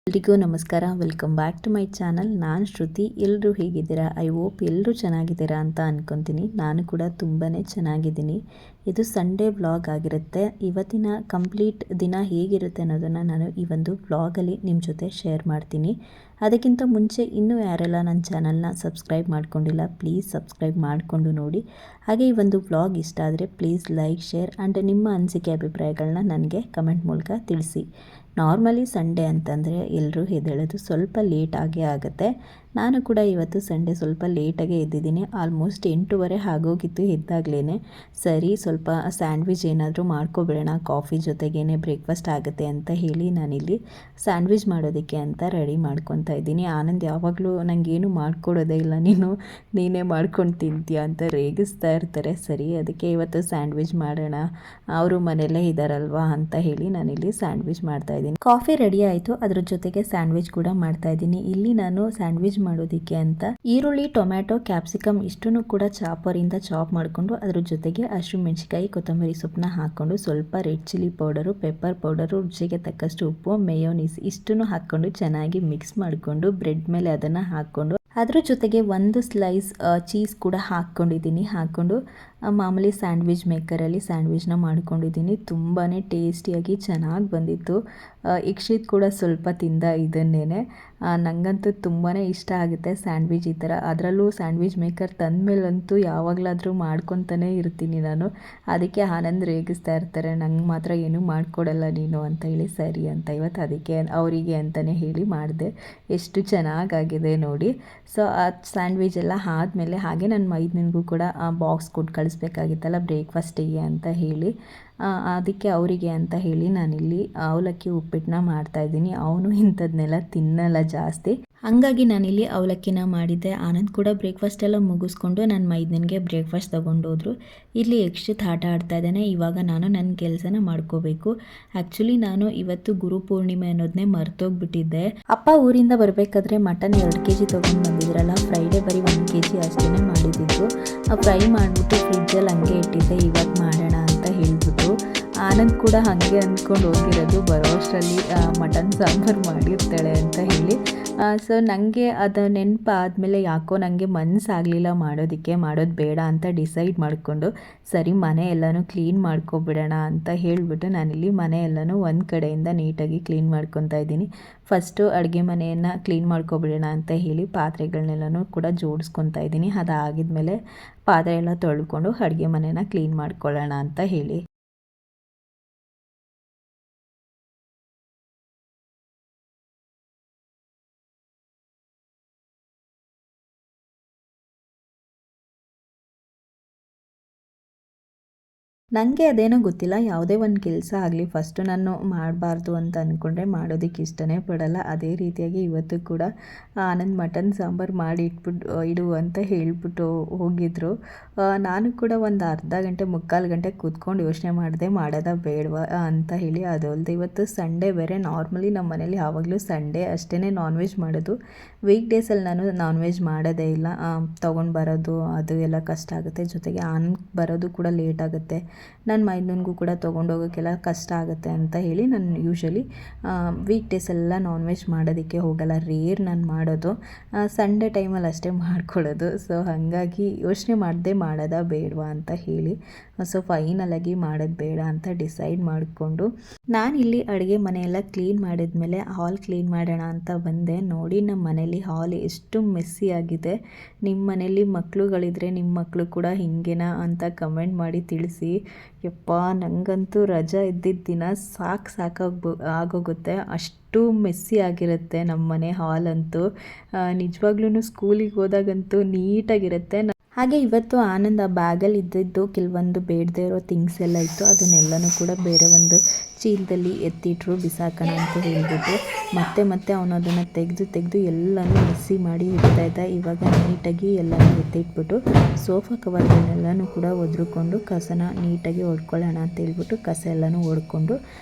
ಎಲ್ರಿಗೂ ನಮಸ್ಕಾರ. Welcome back to my channel. ನಾನು ಶ್ರುತಿ. ಎಲ್ಲರೂ ಹೇಗಿದ್ದೀರಾ? ಐ ಹೋಪ್ ಎಲ್ಲರೂ ಚೆನ್ನಾಗಿದ್ದೀರಾ ಅಂತ ಅನ್ಕೊತೀನಿ. ನಾನು ಕೂಡ ತುಂಬಾ ಚೆನ್ನಾಗಿದ್ದೀನಿ. ಇದು ಸಂಡೇ ವ್ಲಾಗ್ ಆಗಿರುತ್ತೆ. ಇವತ್ತಿನ ಕಂಪ್ಲೀಟ್ ದಿನ ಹೇಗಿರುತ್ತೆ ಅನ್ನೋದನ್ನು ನಾನು ಈ ಒಂದು ವ್ಲಾಗಲ್ಲಿ ನಿಮ್ಮ ಜೊತೆ ಶೇರ್ ಮಾಡ್ತೀನಿ. ಅದಕ್ಕಿಂತ ಮುಂಚೆ ಇನ್ನೂ ಯಾರೆಲ್ಲ ನನ್ನ ಚಾನಲ್ನ ಸಬ್ಸ್ಕ್ರೈಬ್ ಮಾಡ್ಕೊಂಡಿಲ್ಲ, ಪ್ಲೀಸ್ ಸಬ್ಸ್ಕ್ರೈಬ್ ಮಾಡಿಕೊಂಡು ನೋಡಿ. ಹಾಗೆ ಈ ಒಂದು ವ್ಲಾಗ್ ಇಷ್ಟ ಆದರೆ ಪ್ಲೀಸ್ ಲೈಕ್, ಶೇರ್ ಆ್ಯಂಡ್ ನಿಮ್ಮ ಅನಿಸಿಕೆ ಅಭಿಪ್ರಾಯಗಳನ್ನ ನನಗೆ ಕಮೆಂಟ್ ಮೂಲಕ ತಿಳಿಸಿ. ನಾರ್ಮಲಿ ಸಂಡೇ ಅಂತಂದರೆ ಎಲ್ಲರೂ ಎದ್ದೇಳೋದು ಸ್ವಲ್ಪ ಲೇಟಾಗೇ ಆಗುತ್ತೆ. ನಾನು ಕೂಡ ಇವತ್ತು ಸಂಡೇ ಸ್ವಲ್ಪ ಲೇಟಾಗೇ ಎದ್ದಿದ್ದೀನಿ. ಆಲ್ಮೋಸ್ಟ್ 8:30 ಆಗೋಗಿತ್ತು ಎದ್ದಾಗಲೇ. ಸರಿ, ಸ್ವಲ್ಪ ಸ್ಯಾಂಡ್ವಿಚ್ ಏನಾದರೂ ಮಾಡ್ಕೊಬಿಡೋಣ, ಕಾಫಿ ಜೊತೆಗೇ ಬ್ರೇಕ್ಫಾಸ್ಟ್ ಆಗುತ್ತೆ ಅಂತ ಹೇಳಿ ನಾನಿಲ್ಲಿ ಸ್ಯಾಂಡ್ವಿಚ್ ಮಾಡೋದಕ್ಕೆ ಅಂತ ರೆಡಿ ಮಾಡ್ಕೊತಾ ಇದ್ದೀನಿ. ಆನಂದ್ ಯಾವಾಗಲೂ ನನಗೇನು ಮಾಡ್ಕೊಡೋದೇ ಇಲ್ಲ, ನೀನೇ ಮಾಡ್ಕೊಂಡು ತಿಂತೀಯ ಅಂತ ರೇಗಿಸ್ತಾ ಇರ್ತಾರೆ. ಸರಿ, ಅದಕ್ಕೆ ಇವತ್ತು ಸ್ಯಾಂಡ್ವಿಚ್ ಮಾಡೋಣ, ಅವರು ಮನೆಯಲ್ಲೇ ಇದ್ದಾರಲ್ವಾ ಅಂತ ಹೇಳಿ ನಾನಿಲ್ಲಿ ಸ್ಯಾಂಡ್ವಿಚ್ ಮಾಡ್ತಾಯಿದ್ದೀನಿ. ಕಾಫಿ ರೆಡಿ ಆಯಿತು, ಅದ್ರ ಜೊತೆಗೆ ಸ್ಯಾಂಡ್ವಿಚ್ ಕೂಡ ಮಾಡ್ತಾಯಿದ್ದೀನಿ. ಇಲ್ಲಿ ನಾನು ಸ್ಯಾಂಡ್ವಿಚ್ ಮಾಡೋದಕ್ಕೆ ಅಂತ ಈರುಳ್ಳಿ, ಟೊಮ್ಯಾಟೊ, ಕ್ಯಾಪ್ಸಿಕಮ್ ಇಷ್ಟನ್ನು ಕೂಡ ಚಾಪರಿಂದ ಚಾಪ್ ಮಾಡಿಕೊಂಡು ಅದ್ರ ಜೊತೆಗೆ ಹಸಿಮೆಣಸಿನಕಾಯಿ, ಕೊತ್ತಂಬರಿ ಸೊಪ್ಪನ್ನ ಹಾಕ್ಕೊಂಡು ಸ್ವಲ್ಪ red chilli powder, pepper powder, ರುಚಿಗೆ ತಕ್ಕಷ್ಟು ಉಪ್ಪು, ಮೇಯೋನೀಸ್ ಇಷ್ಟನ್ನು ಹಾಕ್ಕೊಂಡು ಚೆನ್ನಾಗಿ ಮಿಕ್ಸ್ ಮಾಡಿಕೊಂಡು ಬ್ರೆಡ್ ಮೇಲೆ ಅದನ್ನು ಹಾಕ್ಕೊಂಡು ಅದ್ರ ಜೊತೆಗೆ ಒಂದು ಸ್ಲೈಸ್ ಚೀಸ್ ಕೂಡ ಹಾಕ್ಕೊಂಡು ಮಾಮೂಲಿ ಸ್ಯಾಂಡ್ವಿಚ್ ಮೇಕರಲ್ಲಿ ಸ್ಯಾಂಡ್ವಿಚ್ನ ಮಾಡ್ಕೊಂಡಿದ್ದೀನಿ. ತುಂಬಾ ಟೇಸ್ಟಿಯಾಗಿ ಚೆನ್ನಾಗಿ ಬಂದಿತ್ತು. ಇಕ್ಷಿತ್ ಕೂಡ ಸ್ವಲ್ಪ ತಿಂದ ಇದನ್ನೇ. ನನಗಂತೂ ತುಂಬಾ ಇಷ್ಟ ಆಗುತ್ತೆ ಸ್ಯಾಂಡ್ವಿಚ್ ಈ ಥರ. ಅದರಲ್ಲೂ ಸ್ಯಾಂಡ್ವಿಚ್ ಮೇಕರ್ ತಂದಮೇಲಂತೂ ಯಾವಾಗಲಾದರೂ ಮಾಡ್ಕೊತಾನೇ ಇರ್ತೀನಿ ನಾನು. ಅದಕ್ಕೆ ಆನಂದ್ ರೇಗಿಸ್ತಾ ಇರ್ತಾರೆ, ನಂಗೆ ಮಾತ್ರ ಏನೂ ಮಾಡಿಕೊಡಲ್ಲ ನೀನು ಅಂತ ಹೇಳಿ. ಸರಿ ಅಂತ ಇವತ್ತು ಅದಕ್ಕೆ ಅವರಿಗೆ ಅಂತಲೇ ಹೇಳಿ ಮಾಡಿದೆ. ಎಷ್ಟು ಚೆನ್ನಾಗಾಗಿದೆ ನೋಡಿ. ಸೊ ಆ ಸ್ಯಾಂಡ್ವಿಚ್ ಎಲ್ಲ ಆದಮೇಲೆ ಹಾಗೆ ನನ್ನ ಮೈದನಿಗೂ ಕೂಡ ಬಾಕ್ಸ್ ಕೊಟ್ಟು ಕಳಿಸ್ಬೇಕಾಗಿತ್ತಲ್ಲ ಬ್ರೇಕ್ಫಾಸ್ಟಿಗೆ ಅಂತ ಹೇಳಿ, ಅದಕ್ಕೆ ಅವರಿಗೆ ಅಂತ ಹೇಳಿ ನಾನಿಲ್ಲಿ ಅವಲಕ್ಕಿ ಉಪ್ಪಿಟ್ಟನ್ನ ಮಾಡ್ತಾಯಿದ್ದೀನಿ. ಅವನು ಇಂಥದ್ದನ್ನೆಲ್ಲ ತಿನ್ನಲ್ಲ ಜಾಸ್ತಿ, ಹಾಗಾಗಿ ನಾನಿಲ್ಲಿ ಅವಲಕ್ಕಿನ ಮಾಡಿದ್ದೆ. ಆನಂದ್ ಕೂಡ ಬ್ರೇಕ್ಫಾಸ್ಟ್ ಎಲ್ಲ ಮುಗಿಸ್ಕೊಂಡು ನನ್ನ ಮೈದನಿಗೆ ಬ್ರೇಕ್ಫಾಸ್ಟ್ ತೊಗೊಂಡೋದ್ರು. ಇಲ್ಲಿ ಯಕ್ಷಿತ್ ಆಟ ಆಡ್ತಾ ಇದ್ದಾನೆ. ಇವಾಗ ನಾನು ನನ್ನ ಕೆಲಸನ ಮಾಡ್ಕೋಬೇಕು. ಆ್ಯಕ್ಚುಲಿ ನಾನು ಇವತ್ತು ಗುರುಪೂರ್ಣಿಮೆ ಅನ್ನೋದನ್ನೇ ಮರ್ತೋಗ್ಬಿಟ್ಟಿದ್ದೆ. ಅಪ್ಪ ಊರಿಂದ ಬರಬೇಕಾದ್ರೆ ಮಟನ್ 2 kg ತೊಗೊಂಡು ಬಂದಿದ್ರಲ್ಲ, ಫ್ರೈಡೇ ಬರೀ 1 kg ಅಷ್ಟೇ ಮಾಡಿದ್ದಿದ್ದು. ಫ್ರೈ ಮಾಡಿಬಿಟ್ಟು ಫ್ರಿಜ್ಜಲ್ಲಿ ಹಂಗೆ ಇಟ್ಟಿದ್ದೆ, ಇವಾಗ ಮಾಡೋಣ ಅಂತ ಹೇಳ್ಬಿಟ್ಟು. ಆನಂದ್ ಕೂಡ ಹಾಗೆ ಅಂದ್ಕೊಂಡು ಹೋಗಿರೋದು, ಬರೋ ಅಷ್ಟರಲ್ಲಿ ಮಟನ್ ಸಾಂಬಾರು ಮಾಡಿರ್ತಾಳೆ ಅಂತ ಹೇಳಿ. ಸೊ ನನಗೆ ಅದು ನೆನಪು ಆದಮೇಲೆ ಯಾಕೋ ನನಗೆ ಮನಸ್ಸಾಗಲಿಲ್ಲ ಮಾಡೋದು ಬೇಡ ಅಂತ ಡಿಸೈಡ್ ಮಾಡಿಕೊಂಡು, ಸರಿ ಮನೆ ಎಲ್ಲನೂ ಕ್ಲೀನ್ ಮಾಡ್ಕೊಬಿಡೋಣ ಅಂತ ಹೇಳಿಬಿಟ್ಟು ನಾನಿಲ್ಲಿ ಮನೆ ಎಲ್ಲನೂ ಒಂದು ಕಡೆಯಿಂದ ನೀಟಾಗಿ ಕ್ಲೀನ್ ಮಾಡ್ಕೊತಾ ಇದ್ದೀನಿ. ಫಸ್ಟು ಅಡುಗೆ ಮನೆಯನ್ನು ಕ್ಲೀನ್ ಮಾಡ್ಕೊಬಿಡೋಣ ಅಂತ ಹೇಳಿ ಪಾತ್ರೆಗಳನ್ನೆಲ್ಲನೂ ಕೂಡ ಜೋಡಿಸ್ಕೊತಾ ಇದ್ದೀನಿ. ಅದಾಗಿದ್ಮೇಲೆ ಪಾತ್ರೆ ಎಲ್ಲ ತೊಳ್ಕೊಂಡು ಅಡುಗೆ ಮನೆಯನ್ನು ಕ್ಲೀನ್ ಮಾಡ್ಕೊಳ್ಳೋಣ ಅಂತ ಹೇಳಿ. ನನಗೆ ಅದೇನೋ ಗೊತ್ತಿಲ್ಲ, ಯಾವುದೇ ಒಂದು ಕೆಲಸ ಆಗಲಿ ಫಸ್ಟು ನಾನು ಮಾಡಬಾರ್ದು ಅಂತ ಅಂದ್ಕೊಂಡ್ರೆ ಮಾಡೋದಕ್ಕೆ ಇಷ್ಟನೇ ಪಡಲ್ಲ. ಅದೇ ರೀತಿಯಾಗಿ ಇವತ್ತು ಕೂಡ ಆನಂದ್ ಮಟನ್ ಸಾಂಬಾರು ಮಾಡಿ ಇಡು ಅಂತ ಹೇಳಿಬಿಟ್ಟು ಹೋಗಿದ್ರು. ನಾನು ಕೂಡ ಒಂದು ಅರ್ಧ ಗಂಟೆ 3/4 ಗಂಟೆ ಕೂತ್ಕೊಂಡು ಯೋಚನೆ ಮಾಡಿದೆ, ಮಾಡೋದಾ ಬೇಡವಾ ಅಂತ ಹೇಳಿ. ಅದು ಅಲ್ಲದೆ ಇವತ್ತು ಸಂಡೇ ಬೇರೆ. ನಾರ್ಮಲಿ ನಮ್ಮ ಮನೇಲಿ ಯಾವಾಗಲೂ ಸಂಡೇ ಅಷ್ಟೇ ನಾನ್ ವೆಜ್ ಮಾಡೋದು. ವೀಕ್ ಡೇಸಲ್ಲಿ ನಾನು ನಾನ್ ವೆಜ್ ಮಾಡೋದೇ ಇಲ್ಲ. ತೊಗೊಂಡು ಬರೋದು ಅದು ಎಲ್ಲ ಕಷ್ಟ ಆಗುತ್ತೆ, ಜೊತೆಗೆ ಆನಂದ್ ಬರೋದು ಕೂಡ ಲೇಟ್ ಆಗುತ್ತೆ. ನನ್ನ ಮೈದನಿಗೂ ಕೂಡ ತೊಗೊಂಡೋಗೋಕ್ಕೆಲ್ಲ ಕಷ್ಟ ಆಗುತ್ತೆ ಅಂತ ಹೇಳಿ ನಾನು ಯೂಶ್ವಲಿ ವೀಕ್ ಡೇಸೆಲ್ಲ ನಾನ್ ವೆಜ್ ಮಾಡೋದಕ್ಕೆ ಹೋಗಲ್ಲ. ರೇರ್ ನಾನು ಮಾಡೋದು, ಸಂಡೇ ಟೈಮಲ್ಲಿ ಅಷ್ಟೇ ಮಾಡ್ಕೊಳ್ಳೋದು. ಸೊ ಹಾಗಾಗಿ ಯೋಚನೆ ಮಾಡದೆ ಮಾಡೋದಾ ಬೇಡವಾ ಅಂತ ಹೇಳಿ, ಸೊ ಫೈನಲಾಗಿ ಮಾಡೋದು ಬೇಡ ಅಂತ ಡಿಸೈಡ್ ಮಾಡಿಕೊಂಡು ನಾನಿಲ್ಲಿ ಅಡುಗೆ ಮನೆಯೆಲ್ಲ ಕ್ಲೀನ್ ಮಾಡಿದ್ಮೇಲೆ ಹಾಲ್ ಕ್ಲೀನ್ ಮಾಡೋಣ ಅಂತ ಬಂದೆ. ನೋಡಿ ನಮ್ಮ ಮನೇಲಿ ಹಾಲ್ ಎಷ್ಟು ಮೆಸ್ಸಿ ಆಗಿದೆ. ನಿಮ್ಮ ಮನೇಲಿ ಮಕ್ಕಳುಗಳಿದ್ರೆ ನಿಮ್ಮ ಮಕ್ಕಳು ಕೂಡ ಹಿಂಗೇನಾ ಅಂತ ಕಮೆಂಟ್ ಮಾಡಿ ತಿಳಿಸಿ. ಯಪ್ಪ, ನನಗಂತೂ ರಜಾ ಇದ್ದಿದ್ದ ದಿನ ಆಗೋಗುತ್ತೆ, ಅಷ್ಟು ಮೆಸ್ಸಿ ಆಗಿರುತ್ತೆ ನಮ್ಮ ಮನೆ ಹಾಲ್ ಅಂತೂ. ನಿಜವಾಗ್ಲೂ ಸ್ಕೂಲಿಗೆ ಹೋದಾಗಂತೂ ನೀಟಾಗಿರುತ್ತೆ. ಹಾಗೆ ಇವತ್ತು ಆನಂದ್ ಆ ಬ್ಯಾಗಲ್ಲಿ ಇದ್ದಿದ್ದು ಕೆಲವೊಂದು ಬೇಡದೇ ಇರೋ ಥಿಂಗ್ಸ್ ಎಲ್ಲ ಇತ್ತು, ಅದನ್ನೆಲ್ಲನೂ ಕೂಡ ಬೇರೆ ಒಂದು ಚೀಲದಲ್ಲಿ ಎತ್ತಿಟ್ರು ಬಿಸಾಕೋಣ ಅಂತ ಹೇಳಿಬಿಟ್ಟು. ಮತ್ತೆ ಅವನು ಅದನ್ನು ತೆಗೆದು ಎಲ್ಲನೂ ಮಿಕ್ಸಿ ಮಾಡಿ ಇಡ್ತಾಯಿದ್ದ. ಇವಾಗ ನೀಟಾಗಿ ಎಲ್ಲನೂ ಎತ್ತಿಟ್ಬಿಟ್ಟು ಸೋಫಾ ಕವರ್ಗಳನ್ನೆಲ್ಲನೂ ಕೂಡ ಒದ್ರುಕೊಂಡು ಕಸನ ನೀಟಾಗಿ ಹೊಡ್ಕೊಳ್ಳೋಣ ಅಂತ ಹೇಳ್ಬಿಟ್ಟು ಕಸ ಎಲ್ಲನೂ ಹೊಡ್ಕೊಂಡು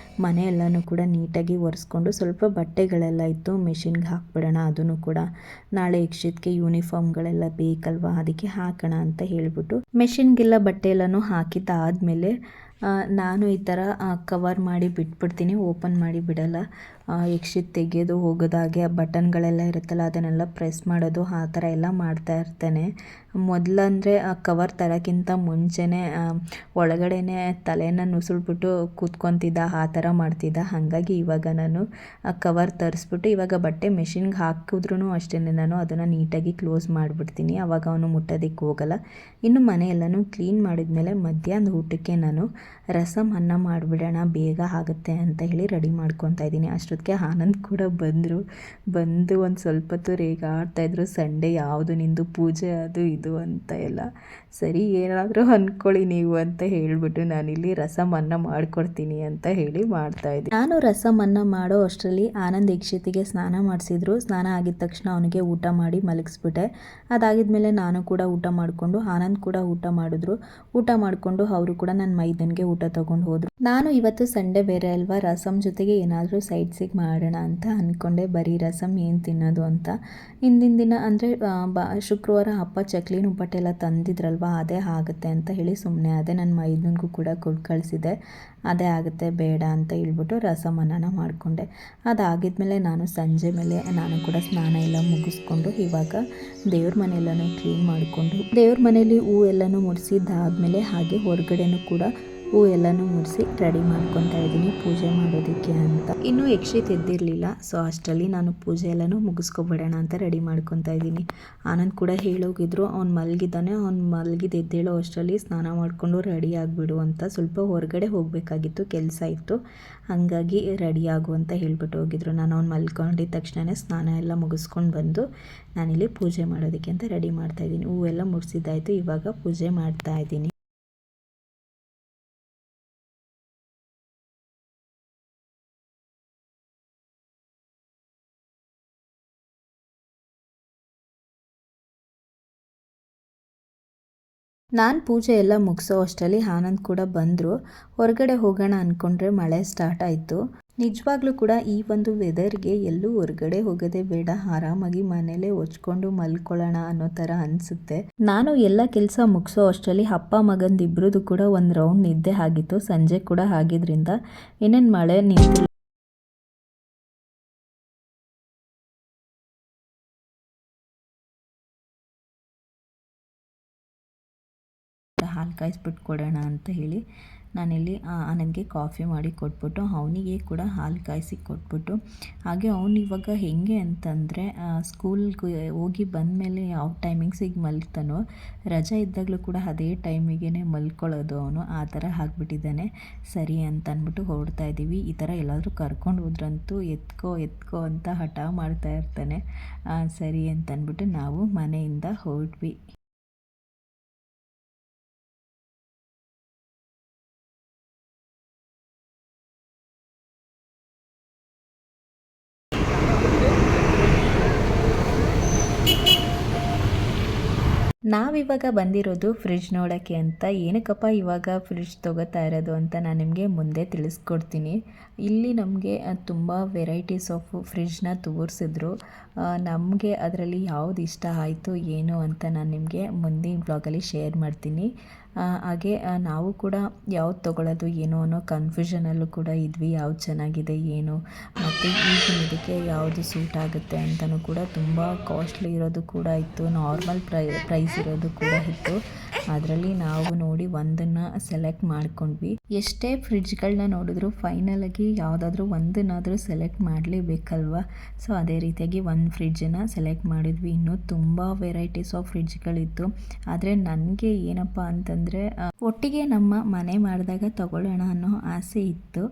ಮನೆ ಎಲ್ಲನೂ ಕೂಡ ನೀಟಾಗಿ ಒರೆಸ್ಕೊಂಡು, ಸ್ವಲ್ಪ ಬಟ್ಟೆಗಳೆಲ್ಲ ಇತ್ತು ಮೆಷಿನ್ಗೆ ಹಾಕ್ಬಿಡೋಣ. ಅದನ್ನು ಕೂಡ ನಾಳೆ ಯಕ್ಷಿತ್ಗೆ ಯೂನಿಫಾರ್ಮ್ಗಳೆಲ್ಲ ಬೇಕಲ್ವಾ, ಅದಕ್ಕೆ ಹಾಕೋಣ ಅಂತ ಹೇಳ್ಬಿಟ್ಟು ಮೆಷಿನ್ಗೆಲ್ಲ ಬಟ್ಟೆ ಎಲ್ಲನೂ ಹಾಕಿದ್ದಾದಮೇಲೆ ನಾನು ಈ ಥರ ಕವರ್ ಮಾಡಿ ಬಿಟ್ಬಿಡ್ತೀನಿ, ಓಪನ್ ಮಾಡಿ ಬಿಡಲ್ಲ. ಯಕ್ಷಿತ್ ತೆಗೆಯೋದು ಹೋಗೋದಾಗೆ ಬಟನ್ಗಳೆಲ್ಲ ಇರುತ್ತಲ್ಲ ಅದನ್ನೆಲ್ಲ ಪ್ರೆಸ್ ಮಾಡೋದು ಆ ಥರ ಎಲ್ಲ ಮಾಡ್ತಾ ಇರ್ತಾನೆ. ಮೊದಲಂದರೆ ಕವರ್ ತರೋಕ್ಕಿಂತ ಮುಂಚೆನೇ ಒಳಗಡೆನೇ ತಲೆನ ನುಸುಳ್ಬಿಟ್ಟು ಕೂತ್ಕೊತಿದ್ದ, ಆ ಥರ ಮಾಡ್ತಿದ್ದ. ಹಾಗಾಗಿ ಇವಾಗ ನಾನು ಕವರ್ ತರಿಸ್ಬಿಟ್ಟು ಇವಾಗ ಬಟ್ಟೆ ಮೆಷಿನ್ಗೆ ಹಾಕಿದ್ರೂ ಅಷ್ಟೇ ನಾನು ಅದನ್ನು ನೀಟಾಗಿ ಕ್ಲೋಸ್ ಮಾಡಿಬಿಡ್ತೀನಿ. ಆವಾಗ ಅವನು ಮುಟ್ಟೋದಕ್ಕೆ ಹೋಗಲ್ಲ. ಇನ್ನು ಮನೆ ಎಲ್ಲನೂ ಕ್ಲೀನ್ ಮಾಡಿದ್ಮೇಲೆ ಮಧ್ಯಾಹ್ನದ ಊಟಕ್ಕೆ ನಾನು ರಸಮ್ ಅನ್ನ ಮಾಡಿಬಿಡೋಣ, ಬೇಗ ಆಗುತ್ತೆ ಅಂತ ಹೇಳಿ ರೆಡಿ ಮಾಡ್ಕೊತಾ ಇದ್ದೀನಿ. ಅಷ್ಟೊತ್ತಿಗೆ ಆನಂದ್ ಕೂಡ ಬಂದು ಒಂದು ಸ್ವಲ್ಪ ಹೊತ್ತು ರೇಗಾಡ್ತಾಯಿದ್ರು. ಸಂಡೇ ಯಾವುದು ನಿಂದು ಪೂಜೆ ಅದು ಇದು ಅಂತ ಎಲ್ಲ. ಸರಿ ಏನಾದರೂ ಅಂದ್ಕೊಳ್ಳಿ ನೀವು ಅಂತ ಹೇಳಿಬಿಟ್ಟು ನಾನಿಲ್ಲಿ ರಸಮ್ ಅನ್ನ ಮಾಡಿಕೊಡ್ತೀನಿ ಅಂತ ಹೇಳಿ ಮಾಡ್ತಾಯಿದ್ದೆ. ನಾನು ರಸಮ್ ಅನ್ನ ಮಾಡೋ ಅಷ್ಟರಲ್ಲಿ ಆನಂದ್ ಯಕ್ಷಿತಿಗೆ ಸ್ನಾನ ಮಾಡಿಸಿದ್ರು. ಸ್ನಾನ ಆಗಿದ ತಕ್ಷಣ ಅವನಿಗೆ ಊಟ ಮಾಡಿ ಮಲಗಿಸ್ಬಿಟ್ಟೆ. ಅದಾಗಿದ್ಮೇಲೆ ನಾನು ಕೂಡ ಊಟ ಮಾಡಿಕೊಂಡು ಆನಂದ್ ಕೂಡ ಊಟ ಮಾಡಿದ್ರು. ಊಟ ಮಾಡಿಕೊಂಡು ಅವರು ಕೂಡ ನನ್ನ ಮೈದನಿಗೆ ಊಟ ತೊಗೊಂಡು ಹೋದರು. ನಾನು ಇವತ್ತು ಸಂಡೇ ಬೇರೆ ಅಲ್ವಾ, ರಸಮ್ ಜೊತೆಗೆ ಏನಾದರೂ ಸೈಡ್ಸಿಗೆ ಮಾಡೋಣ ಅಂತ ಅಂದ್ಕೊಂಡೆ. ಬರೀ ರಸಮ್ ಏನು ತಿನ್ನೋದು ಅಂತ. ಹಿಂದಿನ ದಿನ ಅಂದರೆ ಶುಕ್ರವಾರ ಅಪ್ಪ ಚಕ್ಲಿ ಉಪ್ಪಟ್ಟೆಲ್ಲ ತಂದಿದ್ರಲ್ವ, ಅದೇ ಆಗುತ್ತೆ ಅಂತ ಹೇಳಿ ಸುಮ್ಮನೆ ಅದೇ ನನ್ನ ಮೈದನಿಗೂ ಕೂಡ ಕೊಟ್ಟು ಕಳಿಸಿದೆ. ಅದೇ ಆಗುತ್ತೆ ಬೇಡ ಅಂತ ಹೇಳ್ಬಿಟ್ಟು ರಸಮ್ ಅನ್ನನ ಮಾಡಿಕೊಂಡೆ. ಅದಾಗಿದ್ಮೇಲೆ ನಾನು ಸಂಜೆ ಮೇಲೆ ನಾನು ಕೂಡ ಸ್ನಾನ ಎಲ್ಲ ಮುಗಿಸ್ಕೊಂಡು ಇವಾಗ ದೇವ್ರ ಮನೆಯೆಲ್ಲನೂ ಕ್ಲೀನ್ ಮಾಡಿಕೊಂಡು ದೇವ್ರ ಮನೇಲಿ ಹೂ ಎಲ್ಲನೂ ಮುಡಿಸಿದ್ದಾದಮೇಲೆ ಹಾಗೆ ಹೊರಗಡೆನೂ ಕೂಡ ಹೂ ಎಲ್ಲನೂ ಮುಡಿಸಿ ರೆಡಿ ಮಾಡ್ಕೊತಾ ಇದ್ದೀನಿ ಪೂಜೆ ಮಾಡೋದಕ್ಕೆ ಅಂತ. ಇನ್ನೂ ಯಕ್ಷಿತ್ ಎದ್ದಿರಲಿಲ್ಲ, ಸೊ ಅಷ್ಟರಲ್ಲಿ ನಾನು ಪೂಜೆ ಎಲ್ಲನೂ ಮುಗಿಸ್ಕೊಬಿಡೋಣ ಅಂತ ರೆಡಿ ಮಾಡ್ಕೊತಾ ಇದ್ದೀನಿ. ಆನಂದ್ ಕೂಡ ಹೇಳೋಗಿದ್ರು, ಅವ್ನು ಮಲಗಿದ್ದಾನೆ, ಅವ್ನು ಮಲಗಿದ್ದು ಎದ್ದೇಳೋ ಅಷ್ಟರಲ್ಲಿ ಸ್ನಾನ ಮಾಡಿಕೊಂಡು ರೆಡಿ ಆಗಿಬಿಡು ಅಂತ. ಸ್ವಲ್ಪ ಹೊರಗಡೆ ಹೋಗಬೇಕಾಗಿತ್ತು, ಕೆಲಸ ಇತ್ತು, ಹಾಗಾಗಿ ರೆಡಿ ಆಗು ಅಂತ ಹೇಳ್ಬಿಟ್ಟು ಹೋಗಿದ್ರು. ನಾನು ಅವ್ನು ಮಲ್ಕೊಂಡಿದ್ದ ತಕ್ಷಣ ಸ್ನಾನ ಎಲ್ಲ ಮುಗಿಸ್ಕೊಂಡು ಬಂದು ನಾನಿಲ್ಲಿ ಪೂಜೆ ಮಾಡೋದಕ್ಕೆ ಅಂತ ರೆಡಿ ಮಾಡ್ತಾಯಿದ್ದೀನಿ. ಹೂವೆಲ್ಲ ಮುಡಿಸಿದ್ದಾಯಿತು, ಇವಾಗ ಪೂಜೆ ಮಾಡ್ತಾಯಿದ್ದೀನಿ. ನಾನು ಪೂಜೆ ಎಲ್ಲ ಮುಗಿಸೋ ಅಷ್ಟರಲ್ಲಿ ಆನಂದ್ ಕೂಡ ಬಂದರು. ಹೊರಗಡೆ ಹೋಗೋಣ ಅಂದ್ಕೊಂಡ್ರೆ ಮಳೆ ಸ್ಟಾರ್ಟ್ ಆಯಿತು. ನಿಜವಾಗ್ಲೂ ಕೂಡ ಈ ಒಂದು ವೆದರ್ಗೆ ಎಲ್ಲೂ ಹೊರಗಡೆ ಹೋಗೋದೇ ಬೇಡ, ಆರಾಮಾಗಿ ಮನೇಲೇ ಹೊಚ್ಕೊಂಡು ಮಲ್ಕೊಳ್ಳೋಣ ಅನ್ನೋ ಥರ ಅನಿಸುತ್ತೆ. ನಾನು ಎಲ್ಲ ಕೆಲಸ ಮುಗಿಸೋ ಅಷ್ಟರಲ್ಲಿ ಅಪ್ಪ ಮಗಂದಿಬ್ರದ್ದು ಕೂಡ ಒಂದು ರೌಂಡ್ ನಿದ್ದೆ ಆಗಿತ್ತು. ಸಂಜೆ ಕೂಡ ಆಗಿದ್ರಿಂದ ಇನ್ನೇನು ಮಳೆ ನಿಂತಿಲ್ಲ. ಹಾಲು ಕಾಯಿಸ್ಬಿಟ್ಟು ಕೊಡೋಣ ಅಂತ ಹೇಳಿ ನಾನಿಲ್ಲಿ ನನಗೆ ಕಾಫಿ ಮಾಡಿ ಕೊಟ್ಬಿಟ್ಟು ಅವನಿಗೆ ಕೂಡ ಹಾಲು ಕಾಯಿಸಿ ಕೊಟ್ಬಿಟ್ಟು, ಹಾಗೆ ಅವನು ಇವಾಗ ಹೇಗೆ ಅಂತಂದರೆ ಸ್ಕೂಲ್ಗೆ ಹೋಗಿ ಬಂದಮೇಲೆ ಯಾವ ಟೈಮಿಂಗ್ಸಿಗೆ ಮಲ್ಗ್ತಾನೋ, ರಜೆ ಇದ್ದಾಗಲೂ ಕೂಡ ಅದೇ ಟೈಮಿಗೆ ಮಲ್ಕೊಳ್ಳೋದು ಅವನು, ಆ ಥರ ಆಗಿಬಿಟ್ಟಿದ್ದಾನೆ. ಸರಿ ಅಂತ ಅಂದ್ಬಿಟ್ಟು ಹೊರಡ್ತಾ ಇದ್ದೀವಿ. ಈ ಥರ ಎಲ್ಲಾದರೂ ಕರ್ಕೊಂಡು ಹೋದ್ರಂತೂ ಎತ್ಕೋ ಅಂತ ಹಠ ಮಾಡ್ತಾ ಇರ್ತಾನೆ. ಸರಿ ಅಂತ ಅಂದ್ಬಿಟ್ಟು ನಾವು ಮನೆಯಿಂದ ಹೊರಟ್ವಿ. ನಾವಿವಾಗ ಬಂದಿರೋದು ಫ್ರಿಡ್ಜ್ ನೋಡೋಕ್ಕೆ ಅಂತ. ಏನಕ್ಕಪ್ಪ ಇವಾಗ ಫ್ರಿಡ್ಜ್ ತೊಗೋತಾ ಇರೋದು ಅಂತ ನಾನು ನಿಮಗೆ ಮುಂದೆ ತಿಳಿಸ್ಕೊಡ್ತೀನಿ. ಇಲ್ಲಿ ನಮಗೆ ತುಂಬ ವೆರೈಟೀಸ್ ಆಫ್ ಫ್ರಿಡ್ಜ್ನ ತೋರಿಸಿದ್ರು. ನಮಗೆ ಅದರಲ್ಲಿ ಯಾವ್ದು ಇಷ್ಟ ಆಯಿತು ಏನು ಅಂತ ನಾನು ನಿಮಗೆ ಮುಂದಿನ ಬ್ಲಾಗಲ್ಲಿ ಶೇರ್ ಮಾಡ್ತೀನಿ. ಹಾಗೆ ನಾವು ಕೂಡ ಯಾವ್ದು ತೊಗೊಳ್ಳೋದು ಏನೋ ಅನ್ನೋ ಕನ್ಫ್ಯೂಷನಲ್ಲೂ ಕೂಡ ಇದ್ವಿ, ಯಾವ್ದು ಚೆನ್ನಾಗಿದೆ ಏನು, ಮತ್ತು ಈಗಿನ ಇದಕ್ಕೆ ಯಾವುದು ಸೂಟ್ ಆಗುತ್ತೆ ಅಂತಲೂ ಕೂಡ ತುಂಬ ಕಾಸ್ಟ್ಲಿ ಇರೋದು ಕೂಡ ಇತ್ತು, ನಾರ್ಮಲ್ ಪ್ರೈಸ್ ಇರೋದು ಕೂಡ ಇತ್ತು. ಅದರಲ್ಲಿ ನಾವು ನೋಡಿ ಒಂದನ್ನು ಸೆಲೆಕ್ಟ್ ಮಾಡ್ಕೊಂಡ್ವಿ. ಎಷ್ಟೇ ಫ್ರಿಡ್ಜ್ಗಳನ್ನ ನೋಡಿದ್ರು ಫೈನಲಾಗಿ ಯಾವುದಾದ್ರೂ ಒಂದನ್ನಾದರೂ ಸೆಲೆಕ್ಟ್ ಮಾಡಲೇಬೇಕಲ್ವ. ಸೊ ಅದೇ ರೀತಿಯಾಗಿ ಒಂದು ಫ್ರಿಡ್ಜನ್ನು ಸೆಲೆಕ್ಟ್ ಮಾಡಿದ್ವಿ. ಇನ್ನೂ ತುಂಬ ವೆರೈಟೀಸ್ ಆಫ್ ಫ್ರಿಡ್ಜ್ಗಳಿತ್ತು. ಆದರೆ ನನಗೆ ಏನಪ್ಪ ಅಂತಂದರೆ ಒಟ್ಟಿಗೆ ನಮ್ಮ ಮನೆ ಮಾಡಿದಾಗ ತಗೊಳ್ಳೋಣ ಅನ್ನೋ ಆಸೆ ಇತ್ತು.